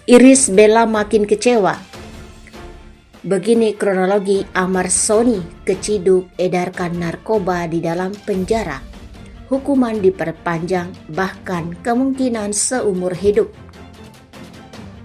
Irish Bella makin kecewa. Begini kronologi Amar Sony keciduk edarkan narkoba di dalam penjara. Hukuman diperpanjang, bahkan kemungkinan seumur hidup.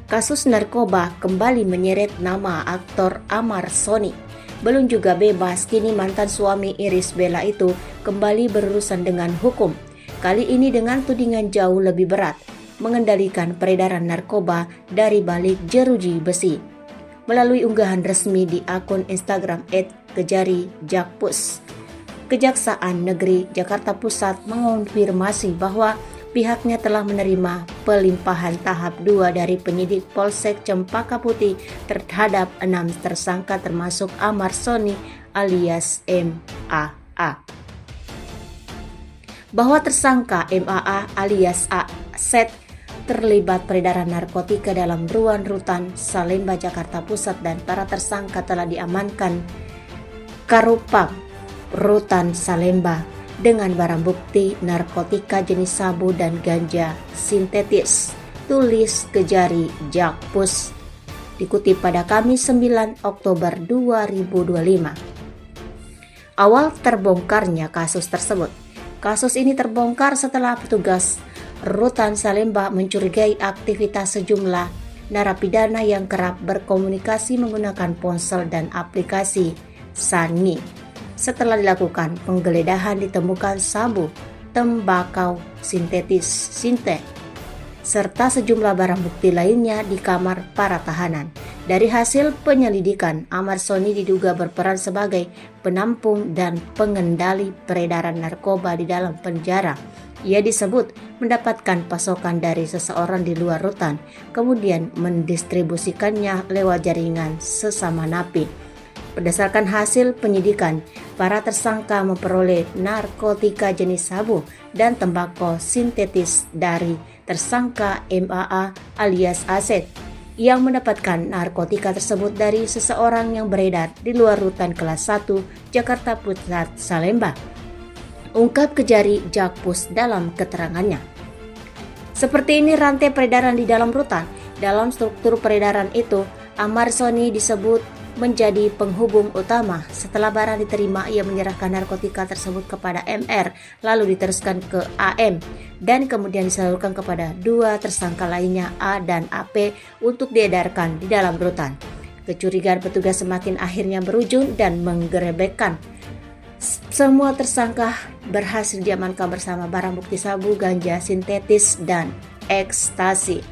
Kasus narkoba kembali menyeret nama aktor Amar Sony. Belum juga bebas, kini mantan suami Irish Bella itu kembali berurusan dengan hukum. Kali ini dengan tudingan jauh lebih berat, mengendalikan peredaran narkoba dari balik jeruji besi. Melalui unggahan resmi di akun Instagram @kejari_jakpus, Kejaksaan Negeri Jakarta Pusat mengonfirmasi bahwa pihaknya telah menerima pelimpahan tahap 2 dari penyidik Polsek Cempaka Putih terhadap 6 tersangka termasuk Amar Sony alias MAA. Bahwa tersangka MAA alias Aset terlibat peredaran narkotika dalam rutan Salemba, Jakarta Pusat, dan para tersangka telah diamankan Karupam Rutan Salemba dengan barang bukti narkotika jenis sabu dan ganja sintetis. Tulis Kejari Jakpus, dikutip pada Kamis 9 Oktober 2025. Awal terbongkarnya kasus tersebut. Kasus ini terbongkar setelah petugas Rutan Salemba mencurigai aktivitas sejumlah narapidana yang kerap berkomunikasi menggunakan ponsel dan aplikasi Sangi. Setelah dilakukan penggeledahan ditemukan sabu, tembakau sintetis, serta sejumlah barang bukti lainnya di kamar para tahanan. Dari hasil penyelidikan, Amar Sony diduga berperan sebagai penampung dan pengendali peredaran narkoba di dalam penjara. Ia disebut mendapatkan pasokan dari seseorang di luar rutan, kemudian mendistribusikannya lewat jaringan sesama napi. Berdasarkan hasil penyidikan, para tersangka memperoleh narkotika jenis sabu dan tembakau sintetis dari tersangka MAA alias Aset yang mendapatkan narkotika tersebut dari seseorang yang beredar di luar rutan kelas 1 Jakarta Pusat Salemba. Ungkap Kejari Jakpus dalam keterangannya. Seperti ini rantai peredaran di dalam rutan. Dalam struktur peredaran itu, Amar Sony disebut menjadi penghubung utama. Setelah barang diterima, ia menyerahkan narkotika tersebut kepada MR, lalu diteruskan ke AM, dan kemudian disalurkan kepada 2 tersangka lainnya A dan AP untuk diedarkan di dalam rutan. Kecurigaan petugas semakin akhirnya berujung dan menggerebekkan. Semua tersangka berhasil diamankan bersama barang bukti sabu, ganja sintetis, dan ekstasi.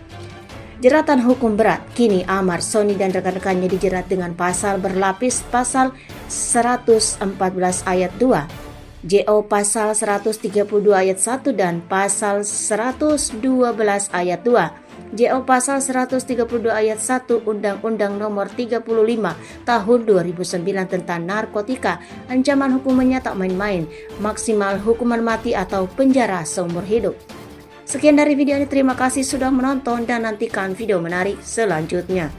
Jeratan hukum berat, kini Amar Sony dan rekan-rekannya dijerat dengan pasal berlapis, pasal 114 ayat 2, JO pasal 132 ayat 1 dan pasal 112 ayat 2, JO pasal 132 ayat 1 Undang-Undang Nomor 35 Tahun 2009 tentang narkotika. Ancaman hukumannya tak main-main, maksimal hukuman mati atau penjara seumur hidup. Sekian dari video ini, terima kasih sudah menonton dan nantikan video menarik selanjutnya.